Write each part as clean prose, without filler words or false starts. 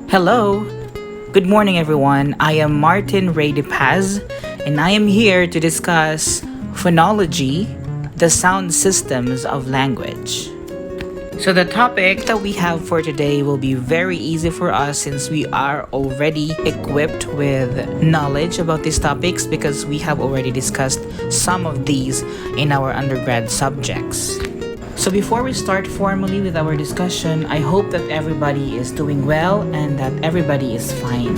Hello! Good morning, everyone. I am Martin Ray de Paz, and I am here to discuss phonology, the sound systems of language. So, the topic that we have for today will be very easy for us since we are already equipped with knowledge about these topics because we have already discussed some of these in our undergrad subjects. So before we start formally with our discussion, I hope that everybody is doing well and that everybody is fine.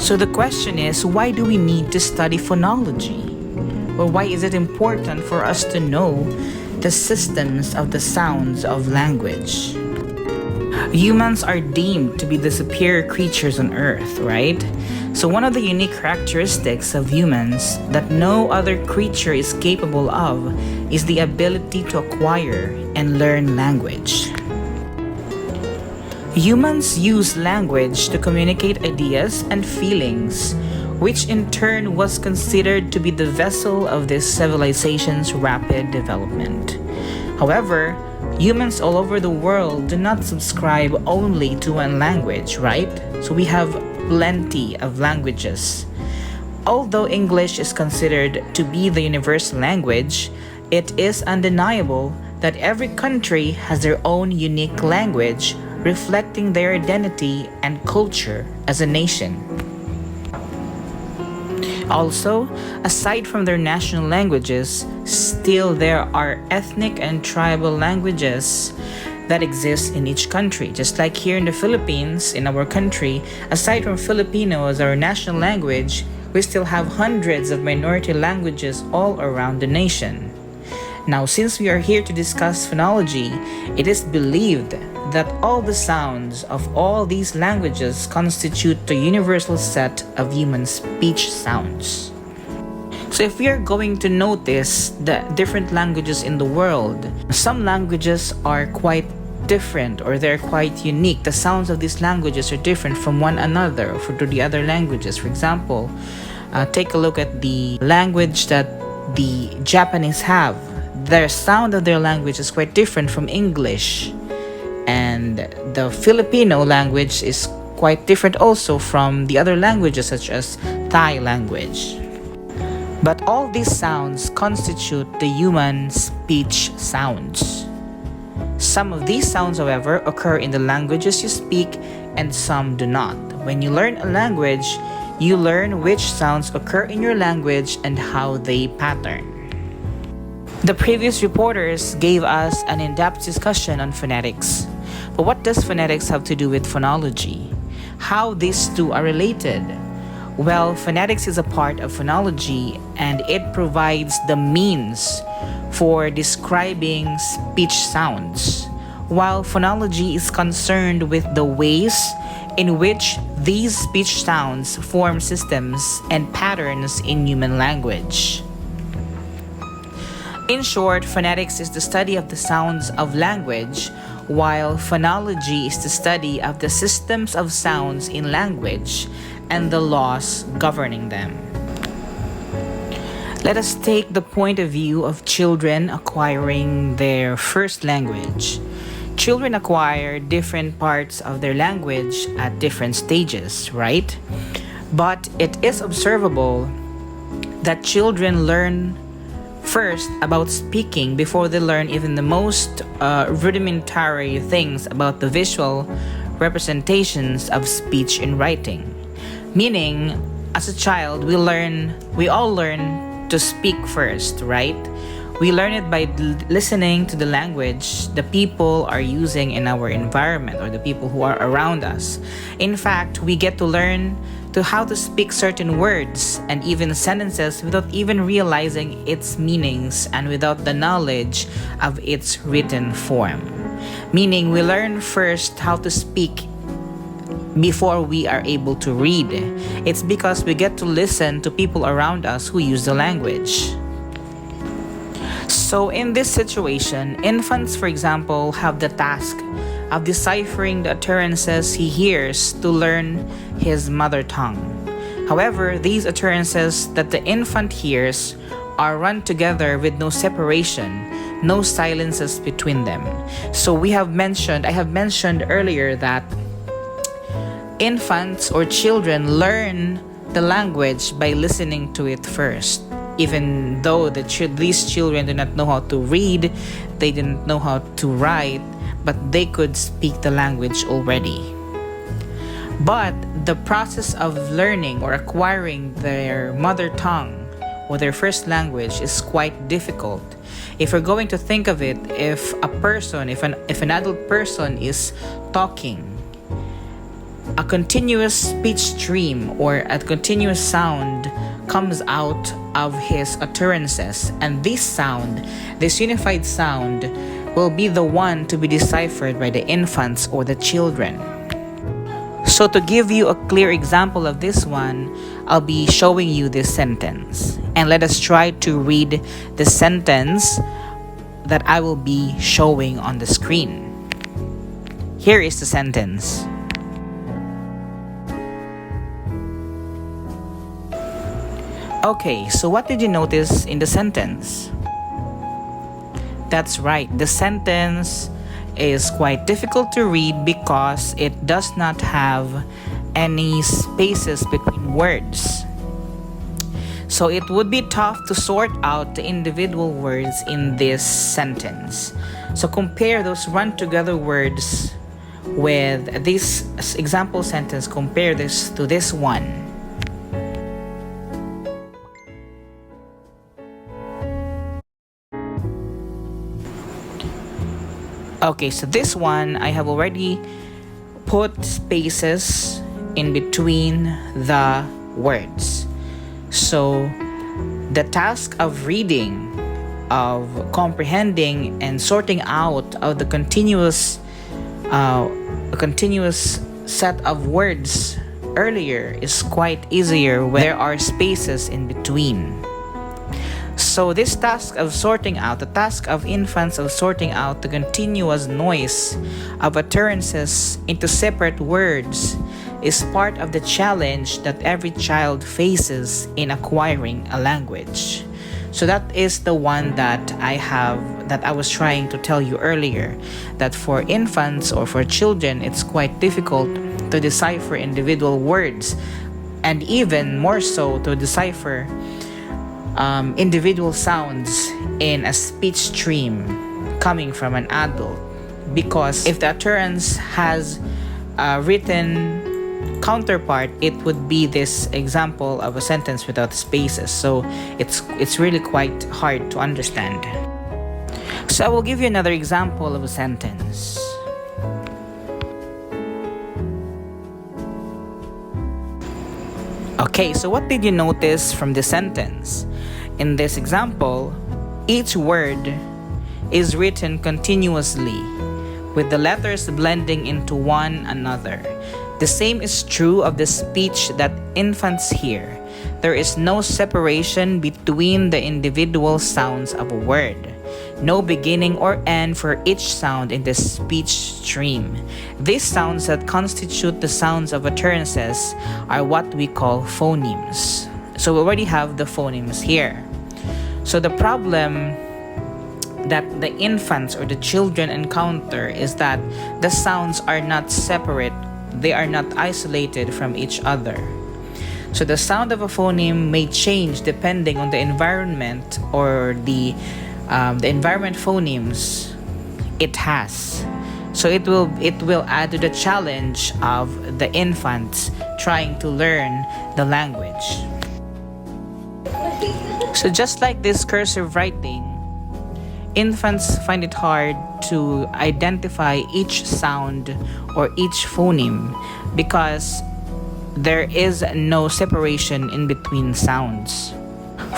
So the question is, why do we need to study phonology? Or why is it important for us to know the systems of the sounds of language? Humans are deemed to be the superior creatures on earth, right? So one of the unique characteristics of humans that no other creature is capable of is the ability to acquire and learn language. Humans use language to communicate ideas and feelings, which in turn was considered to be the vessel of this civilization's rapid development. However, humans all over the world do not subscribe only to one language, right? So we have plenty of languages. Although English is considered to be the universal language, it is undeniable that every country has their own unique language reflecting their identity and culture as a nation. Also, aside from their national languages, still there are ethnic and tribal languages that exist in each country. Just like here in the Philippines, in our country, aside from Filipino as our national language, we still have hundreds of minority languages all around the nation. Now, since we are here to discuss phonology, it is believed that all the sounds of all these languages constitute the universal set of human speech sounds. So if we are going to notice the different languages in the world, some languages are quite different or they're quite unique. The sounds of these languages are different from one another or to the other languages. For example, take a look at the language that the Japanese have. Their sound of their language is quite different from English. And the Filipino language is quite different also from the other languages such as Thai language. But all these sounds constitute the human speech sounds. Some of these sounds, however, occur in the languages you speak and some do not. When you learn a language, you learn which sounds occur in your language and how they pattern. The previous reporters gave us an in-depth discussion on phonetics. But what does phonetics have to do with phonology? How these two are related? Well, phonetics is a part of phonology and it provides the means for describing speech sounds, while phonology is concerned with the ways in which these speech sounds form systems and patterns in human language. In short, phonetics is the study of the sounds of language, while phonology is the study of the systems of sounds in language and the laws governing them. Let us take the point of view of children acquiring their first language. Children acquire different parts of their language at different stages, right? But it is observable that children learn first about speaking before they learn even the most rudimentary things about the visual representations of speech in writing. Meaning, as a child, we all learn to speak first, right? We learn it by listening to the language the people are using in our environment or the people who are around us. In fact, we get to learn to how to speak certain words and even sentences without even realizing its meanings and without the knowledge of its written form. Meaning, we learn first how to speak before we are able to read. It's because we get to listen to people around us who use the language. So in this situation, infants, for example, have the task of deciphering the utterances he hears to learn his mother tongue. However, these utterances that the infant hears are run together with no separation, no silences between them. So I have mentioned earlier that Infants or children learn the language by listening to it first. Even though these children do not know how to read, they didn't know how to write, but they could speak the language already. But the process of learning or acquiring their mother tongue or their first language is quite difficult. If we're going to think of it, if an adult person is talking, a continuous speech stream or a continuous sound comes out of his utterances, and this unified sound will be the one to be deciphered by the infants or the children. So to give you a clear example of this one, I'll be showing you this sentence, and let us try to read the sentence that I will be showing on the screen. Here is the sentence. Okay, so what did you notice in the sentence? That's right, the sentence is quite difficult to read because it does not have any spaces between words. So it would be tough to sort out the individual words in this sentence. So compare those run together words with this example sentence, compare this to this one. Okay, so this one, I have already put spaces in between the words. So the task of reading, of comprehending and sorting out of the continuous set of words earlier is quite easier when there are spaces in between. So this task of sorting out, the task of infants of sorting out the continuous noise of utterances into separate words is part of the challenge that every child faces in acquiring a language. So that is the one that I was trying to tell you earlier, that for infants or for children, it's quite difficult to decipher individual words, and even more so to decipher individual sounds in a speech stream coming from an adult, because if the utterance has a written counterpart, it would be this example of a sentence without spaces. So it's really quite hard to understand. So I will give you another example of a sentence. Okay, so what did you notice from this sentence? In this example, each word is written continuously, with the letters blending into one another. The same is true of the speech that infants hear. There is no separation between the individual sounds of a word, no beginning or end for each sound in the speech stream. These sounds that constitute the sounds of utterances are what we call phonemes. So we already have the phonemes here. So the problem that the infants or the children encounter is that the sounds are not separate, they are not isolated from each other. So the sound of a phoneme may change depending on the environment or the environment phonemes it has. So it will add to the challenge of the infants trying to learn the language. So just like this cursive writing, infants find it hard to identify each sound or each phoneme because there is no separation in between sounds.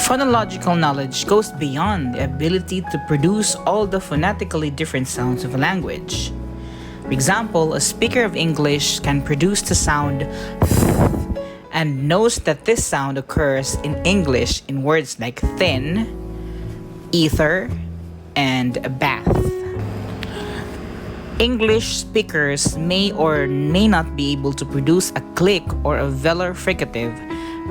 Phonological knowledge goes beyond the ability to produce all the phonetically different sounds of a language. For example, a speaker of English can produce the sound and knows that this sound occurs in English in words like thin, ether, and bath. English speakers may or may not be able to produce a click or a velar fricative,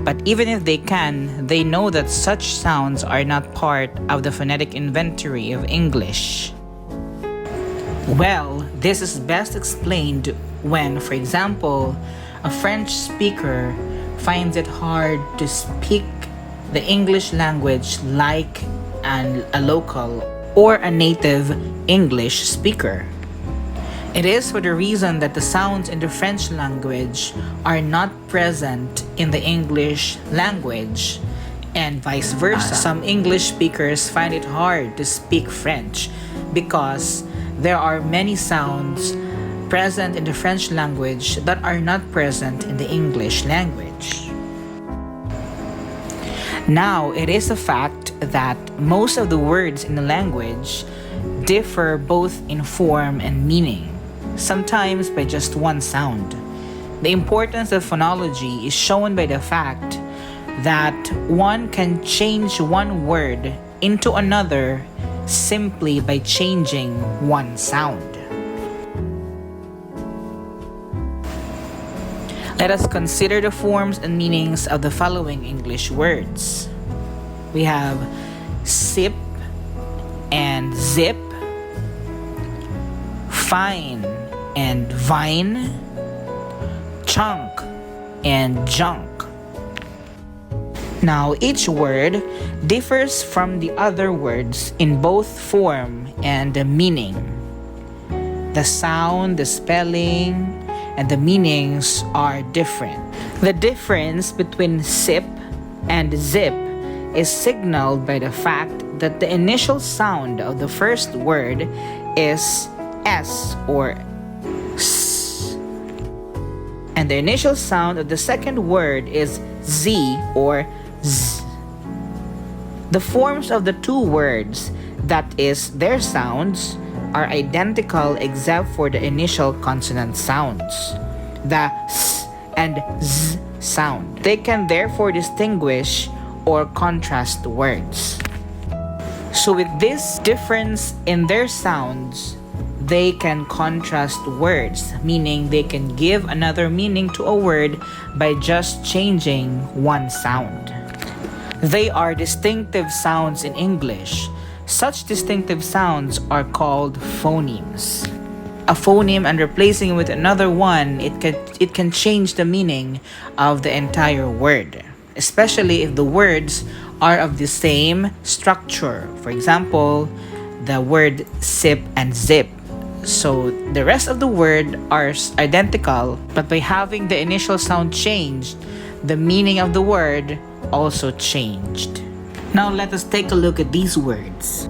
but even if they can, they know that such sounds are not part of the phonetic inventory of English. Well, this is best explained when, for example, A French speaker finds it hard to speak the English language like a local or a native English speaker. It is for the reason that the sounds in the French language are not present in the English language, and vice versa. Some English speakers find it hard to speak French because there are many sounds present in the French language that are not present in the English language. Now, it is a fact that most of the words in the language differ both in form and meaning, sometimes by just one sound. The importance of phonology is shown by the fact that one can change one word into another simply by changing one sound. Let us consider the forms and meanings of the following English words. We have sip and zip, fine and vine, chunk and junk. Now, each word differs from the other words in both form and meaning. The sound, the spelling, and the meanings are different. The difference between sip and zip is signaled by the fact that the initial sound of the first word is S or S, and the initial sound of the second word is Z or Z. The forms of the two words, that is, their sounds, are identical except for the initial consonant sounds, the S and Z sound. They can therefore distinguish or contrast words. So with this difference in their sounds, they can contrast words, meaning they can give another meaning to a word by just changing one sound. They are distinctive sounds in English. Such distinctive sounds are called phonemes. A phoneme, and replacing it with another one, it can change the meaning of the entire word, especially if the words are of the same structure. For example, the word sip and zip. So the rest of the word are identical, but by having the initial sound changed, the meaning of the word also changed. Now let us take a look at these words.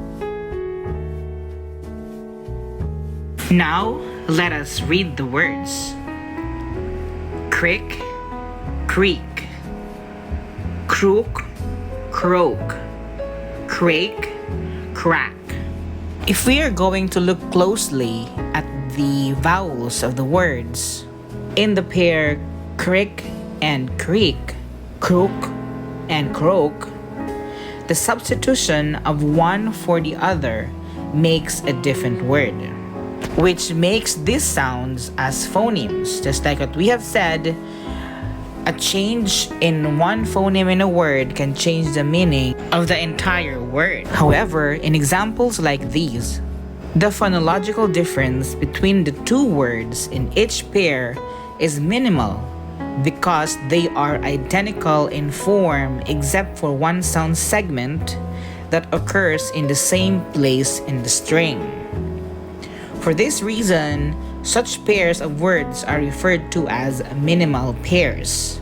Now let us read the words. Crick, creak, crook, croak, crake, crack. If we are going to look closely at the vowels of the words, in the pair crick and creak, crook and croak, the substitution of one for the other makes a different word, which makes these sounds as phonemes. Just like what we have said, a change in one phoneme in a word can change the meaning of the entire word. However, in examples like these, the phonological difference between the two words in each pair is minimal because they are identical in form except for one sound segment that occurs in the same place in the string. For this reason, such pairs of words are referred to as minimal pairs.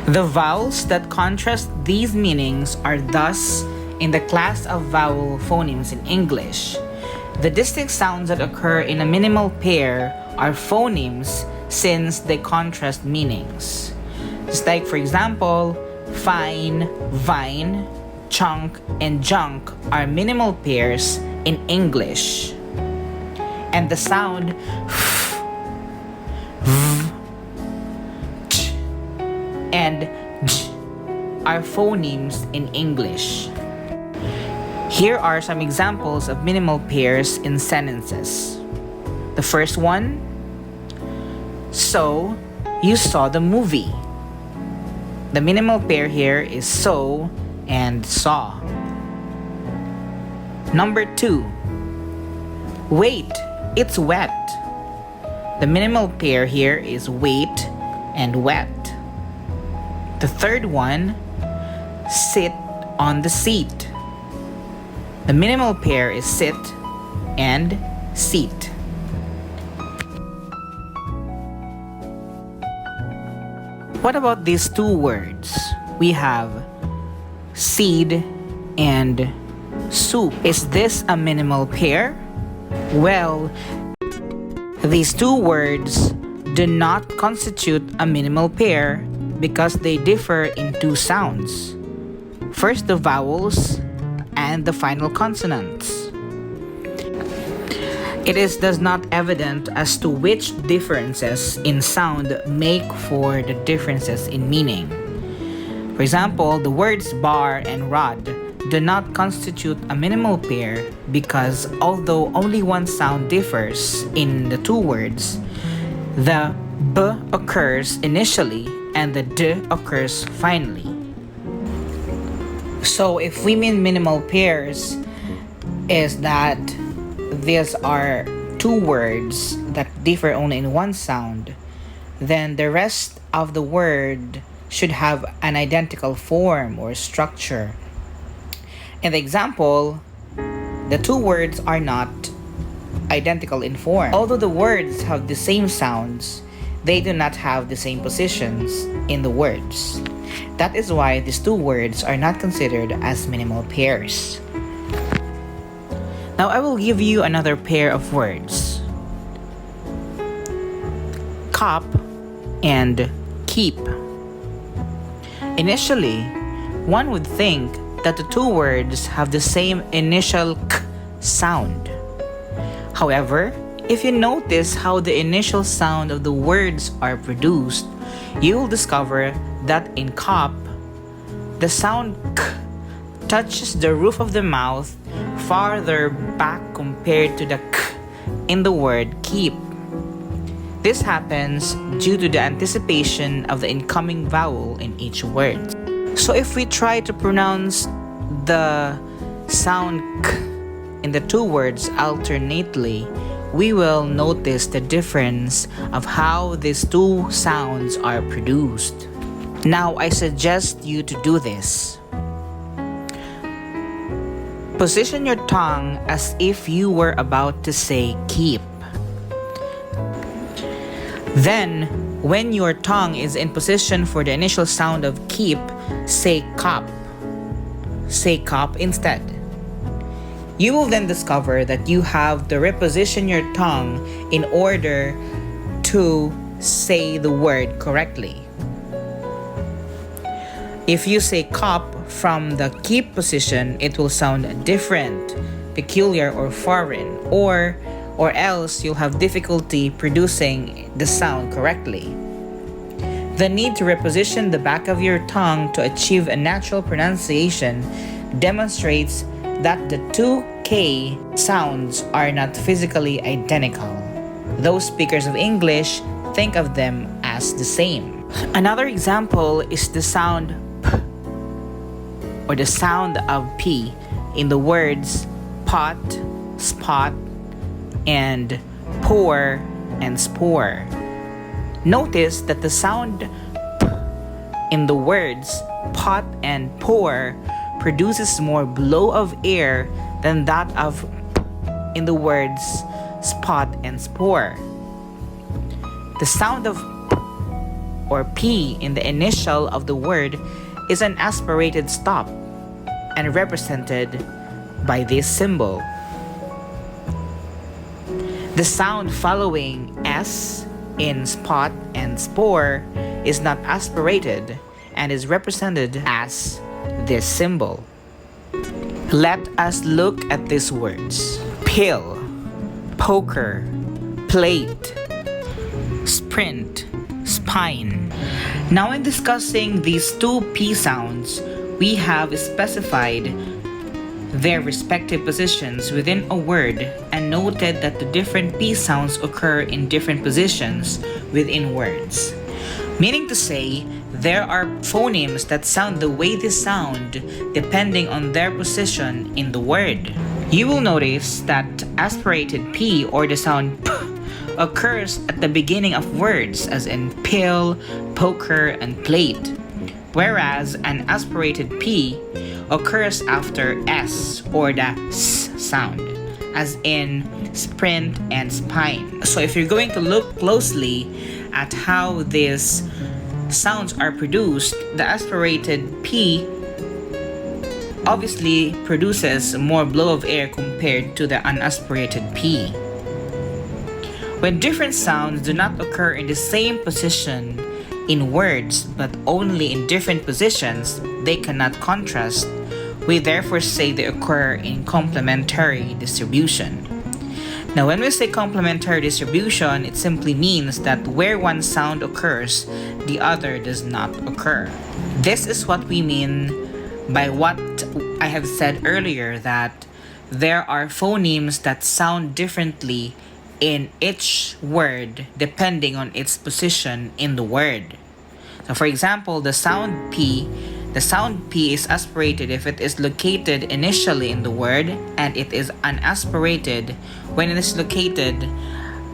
The vowels that contrast these meanings are thus in the class of vowel phonemes in English. The distinct sounds that occur in a minimal pair are phonemes since they contrast meanings. Just like, for example, fine, vine, chunk, and junk are minimal pairs in English. And the sound f, v, ch, and j are phonemes in English. Here are some examples of minimal pairs in sentences. The first one, so you saw the movie. The minimal pair here is so and saw. Number 2, wait, it's wet. The minimal pair here is wait and wet. The third one, sit on the seat. The minimal pair is sit and seat. What about these two words? We have seed and soup. Is this a minimal pair? Well, these two words do not constitute a minimal pair because they differ in two sounds. First, the vowels and the final consonants. It is thus not evident as to which differences in sound make for the differences in meaning. For example, the words bar and rod do not constitute a minimal pair because although only one sound differs in the two words, the b occurs initially and the d occurs finally. So if we mean minimal pairs, is that these are two words that differ only in one sound, then the rest of the word should have an identical form or structure. In the example, the two words are not identical in form. Although the words have the same sounds, they do not have the same positions in the words. That is why these two words are not considered as minimal pairs. Now I will give you another pair of words. Cop and keep. Initially, one would think that the two words have the same initial k sound. However, if you notice how the initial sound of the words are produced, you will discover that in cop, the sound k touches the roof of the mouth farther back compared to the k in the word keep. This happens due to the anticipation of the incoming vowel in each word. So if we try to pronounce the sound k in the two words alternately, we will notice the difference of how these two sounds are produced. Now I suggest you to do this. Position your tongue as if you were about to say keep. Then, when your tongue is in position for the initial sound of keep, say cop. Say cop instead. You will then discover that you have to reposition your tongue in order to say the word correctly. If you say cop from the keep position, it will sound different, peculiar, or foreign, or else you'll have difficulty producing the sound correctly. The need to reposition the back of your tongue to achieve a natural pronunciation demonstrates that the two K sounds are not physically identical. Those speakers of English think of them as the same. Another example is the sound P or the sound of P in the words pot, spot, and pour and spore. Notice that the sound P in the words pot and pour produces more blow of air than that of P in the words spot and spore. The sound of P or P in the initial of the word is an aspirated stop and represented by this symbol. The sound following S in spot and spore is not aspirated and is represented as this symbol. Let us look at these words: pill, poker, plate, sprint, spine. Now in discussing these two P sounds, we have specified their respective positions within a word and noted that the different P sounds occur in different positions within words. Meaning to say, there are phonemes that sound the way they sound depending on their position in the word. You will notice that aspirated P or the sound P occurs at the beginning of words, as in pill, poker, and plate, whereas an aspirated P occurs after S or the S sound, as in sprint and spine. So if you're going to look closely at how these sounds are produced, the aspirated P obviously produces more blow of air compared to the unaspirated P. When different sounds do not occur in the same position in words but only in different positions, they cannot contrast. We therefore say they occur in complementary distribution. Now, when we say complementary distribution, it simply means that where one sound occurs, the other does not occur. This is what we mean by what I have said earlier, that there are phonemes that sound differently in each word depending on its position in the word. So for example, the sound P is aspirated if it is located initially in the word, and it is unaspirated when it is located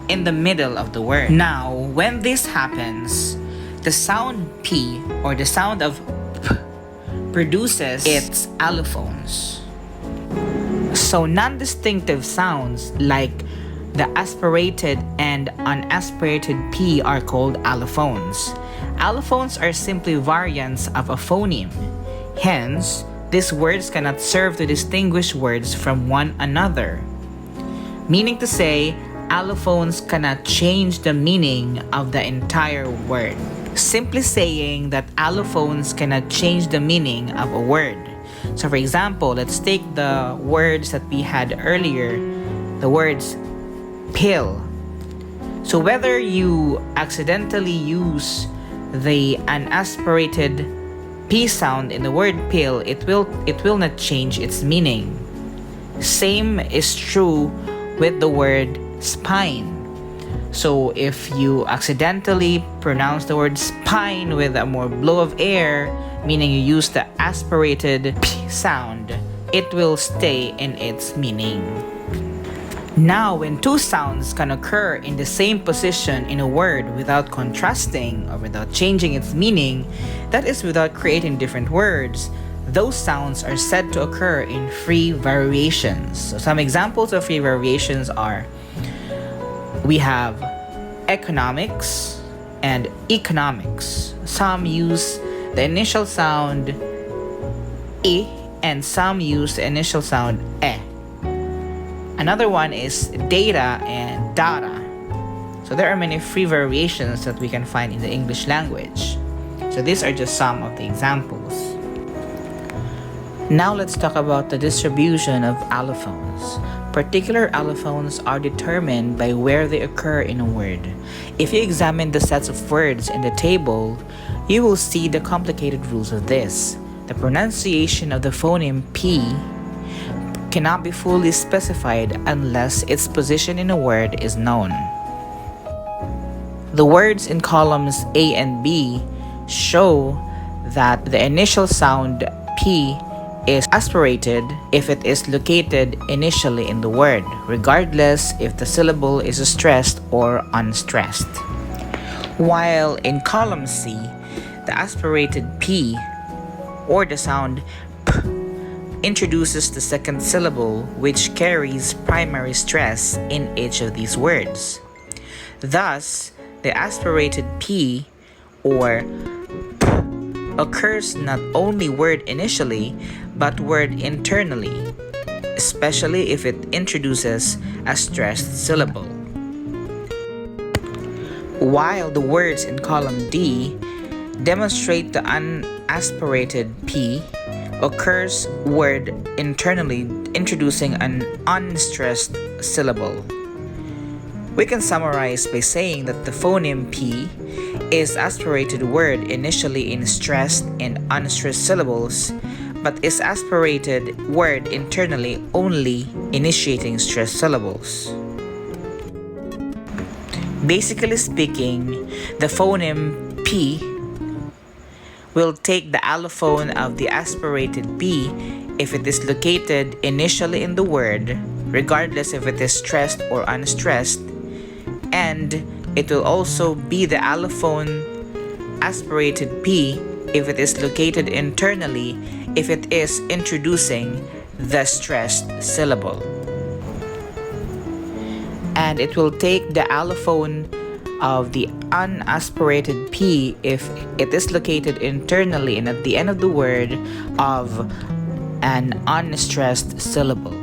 in the middle of the word. Now, when this happens, the sound P or the sound of P produces its allophones. So non-distinctive sounds like the aspirated and unaspirated P are called allophones. Allophones are simply variants of a phoneme. Hence, these words cannot serve to distinguish words from one another. Meaning to say, allophones cannot change the meaning of the entire word. Simply saying that allophones cannot change the meaning of a word. So for example, let's take the words that we had earlier, the words pill. So whether you accidentally use the unaspirated P sound in the word pill, it will not change its meaning. Same is true with the word spine. So if you accidentally pronounce the word spine with a more blow of air, meaning you use the aspirated P sound, it will stay in its meaning. Now, when two sounds can occur in the same position in a word without contrasting or without changing its meaning, that is without creating different words, those sounds are said to occur in free variations. So some examples of free variations are, we have economics and economics. Some use the initial sound E and some use the initial sound E. Another one is data and data. So there are many free variations that we can find in the English language. So these are just some of the examples. Now let's talk about the distribution of allophones. Particular allophones are determined by where they occur in a word. If you examine the sets of words in the table, you will see the complicated rules of this. The pronunciation of the phoneme P cannot be fully specified unless its position in a word is known. The words in columns A and B show that the initial sound P is aspirated if it is located initially in the word, regardless if the syllable is stressed or unstressed. While in column C, the aspirated P or the sound P introduces the second syllable, which carries primary stress in each of these words. Thus, the aspirated P or P occurs not only word initially, but word internally, especially if it introduces a stressed syllable. While the words in column D demonstrate the unaspirated P occurs word internally introducing an unstressed syllable. We can summarize by saying that the phoneme P is aspirated word initially in stressed and unstressed syllables, but is aspirated word internally only initiating stressed syllables. Basically speaking, the phoneme P will take the allophone of the aspirated P if it is located initially in the word, regardless if it is stressed or unstressed, And it will also be the allophone aspirated P if it is located internally if it is introducing the stressed syllable. And it will take the allophone of the unaspirated P if it is located internally and at the end of the word of an unstressed syllable.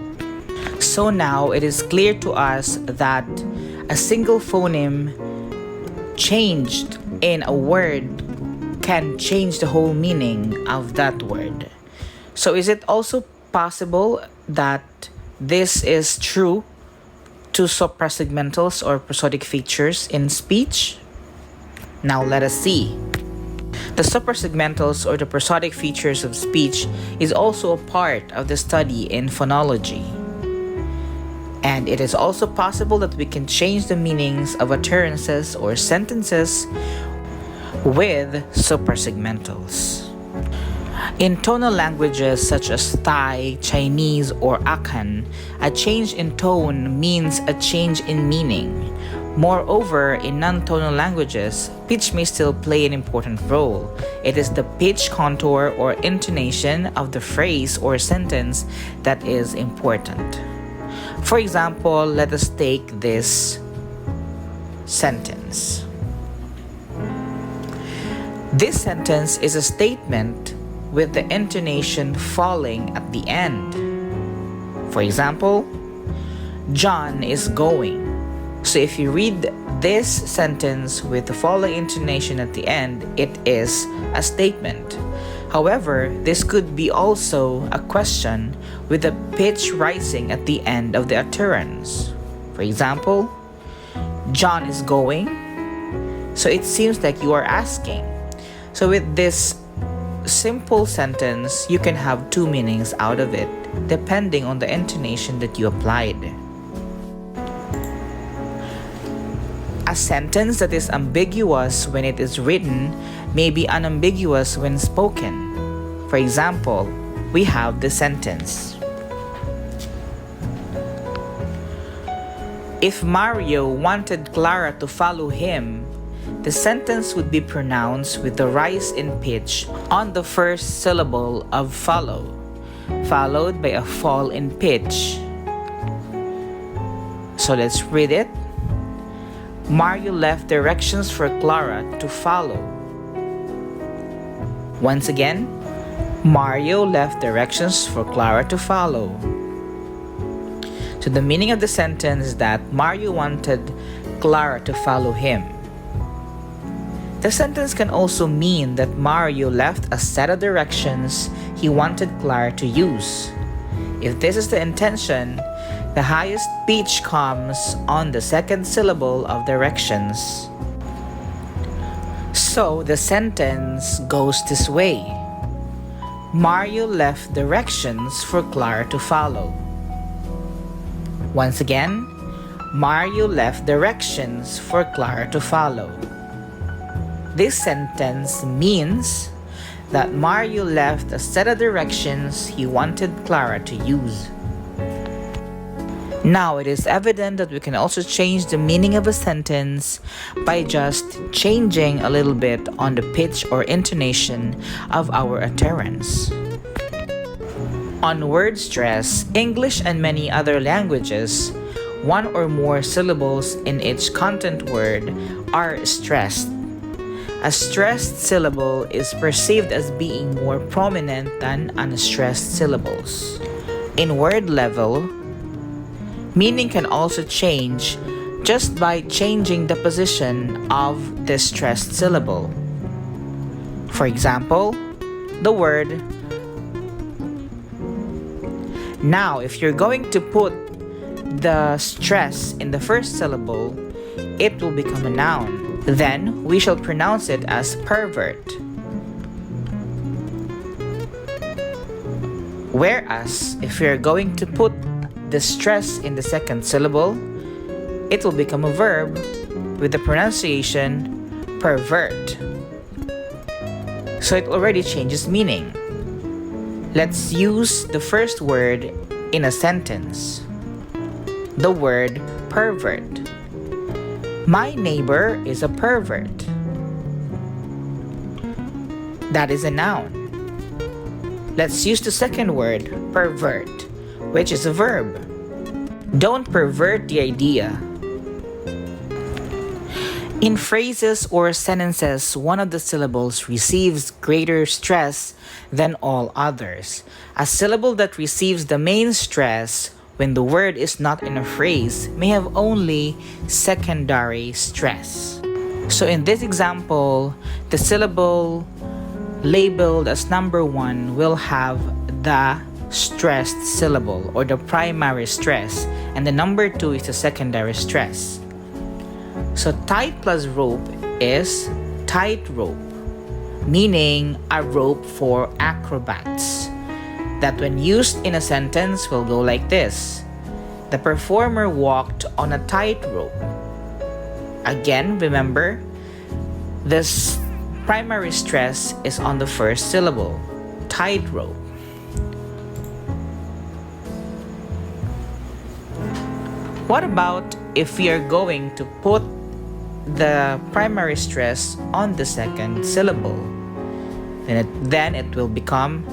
So now it is clear to us that a single phoneme changed in a word can change the whole meaning of that word. So is it also possible that this is true to suprasegmentals or prosodic features in speech? Now let us see. The suprasegmentals or the prosodic features of speech is also a part of the study in phonology. And it is also possible that we can change the meanings of utterances or sentences with suprasegmentals. In tonal languages such as Thai, Chinese, or Akan, a change in tone means a change in meaning. Moreover, in non-tonal languages, pitch may still play an important role. It is the pitch contour or intonation of the phrase or sentence that is important. For example, let us take this sentence. This sentence is a statement with the intonation falling at the end. For example, John is going. So if you read this sentence with the following intonation at the end, it is a statement. However, this could be also a question with the pitch rising at the end of the utterance. For example, John is going. So it seems like you are asking. So with this simple sentence, you can have two meanings out of it, depending on the intonation that you applied. A sentence that is ambiguous when it is written may be unambiguous when spoken. For example, we have the sentence: if Mario wanted Clara to follow him, the sentence would be pronounced with the rise in pitch on the first syllable of follow, followed by a fall in pitch. So let's read it. Mario left directions for Clara to follow. Once again, Mario left directions for Clara to follow. So the meaning of the sentence is that Mario wanted Clara to follow him. The sentence can also mean that Mario left a set of directions he wanted Clara to use. If this is the intention, the highest pitch comes on the second syllable of directions. So the sentence goes this way: Mario left directions for Clara to follow. Once again, Mario left directions for Clara to follow. This sentence means that Mario left a set of directions he wanted Clara to use. Now it is evident that we can also change the meaning of a sentence by just changing a little bit on the pitch or intonation of our utterance. On word stress, English and many other languages, one or more syllables in each content word are stressed. A stressed syllable is perceived as being more prominent than unstressed syllables. In word level, meaning can also change just by changing the position of the stressed syllable. For example, the word. Now, if you're going to put the stress in the first syllable, it will become a noun. Then we shall pronounce it as pervert. Whereas, if we are going to put the stress in the second syllable, it will become a verb with the pronunciation pervert. So it already changes meaning. Let's use the first word in a sentence. The word pervert. My neighbor is a pervert. That is a noun. Let's use the second word, pervert, which is a verb. Don't pervert the idea. In phrases or sentences, one of the syllables receives greater stress than all others. A syllable that receives the main stress when the word is not in a phrase may have only secondary stress. So in this example, the syllable labeled as number 1 will have the stressed syllable or the primary stress, and the number 2 is the secondary stress. So tight plus rope is tightrope, meaning a rope for acrobats, that when used in a sentence will go like this: the performer walked on a tightrope. Again, remember, this primary stress is on the first syllable, tightrope. What about if we are going to put the primary stress on the second syllable? Then it will become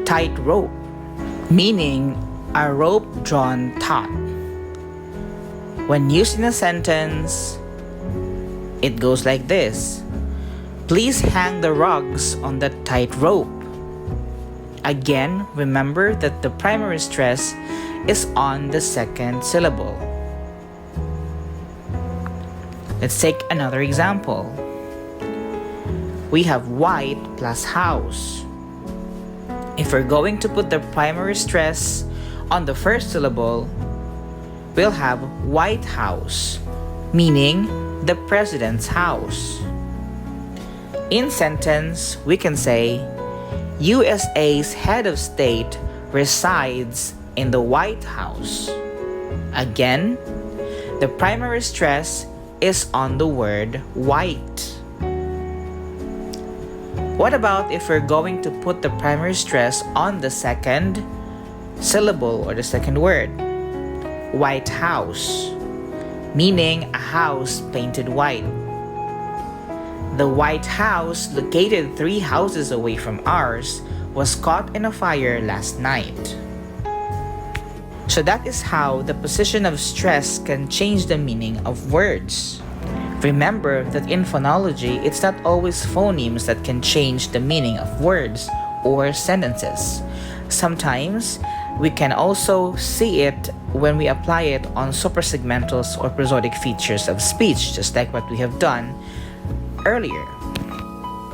tightrope, meaning a rope drawn taut. When used in a sentence, it goes like this: please hang the rugs on the tightrope. Again, remember that the primary stress is on the second syllable. Let's take another example. We have white plus house. If we're going to put the primary stress on the first syllable, we'll have White House, meaning the president's house. In sentence, we can say, USA's head of state resides in the White House. Again, the primary stress is on the word white. What about if we're going to put the primary stress on the second syllable or the second word? White House, meaning a house painted white. The White House, located 3 houses away from ours, was caught in a fire last night. So that is how the position of stress can change the meaning of words. Remember that in phonology, it's not always phonemes that can change the meaning of words or sentences. Sometimes, we can also see it when we apply it on suprasegmentals or prosodic features of speech, just like what we have done earlier.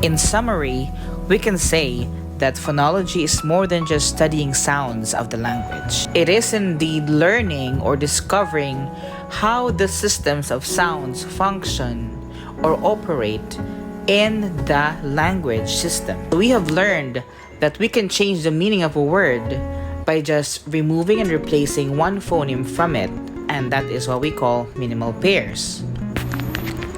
In summary, we can say that phonology is more than just studying sounds of the language. It is indeed learning or discovering how the systems of sounds function or operate in the language system. We have learned that we can change the meaning of a word by just removing and replacing one phoneme from it, and that is what we call minimal pairs.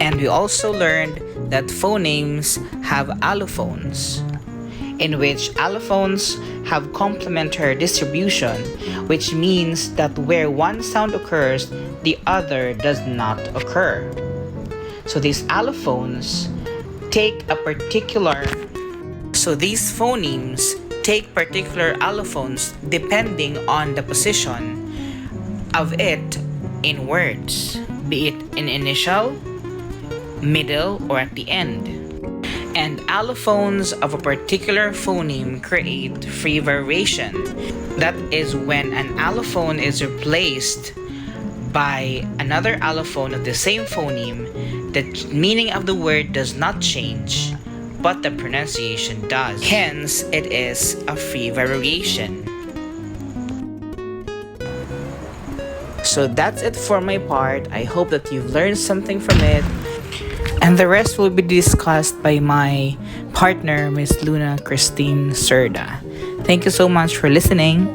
And we also learned that phonemes have allophones, in which allophones have complementary distribution, which means that where one sound occurs, the other does not occur. So these allophones take a particular these phonemes take particular allophones depending on the position of it in words, be it in initial, middle, or at the end. And allophones of a particular phoneme create free variation. That is when an allophone is replaced by another allophone of the same phoneme, the meaning of the word does not change, but the pronunciation does. Hence, it is a free variation. So that's it for my part. I hope that you've learned something from it. And the rest will be discussed by my partner, Miss Luna Christine Serda. Thank you so much for listening.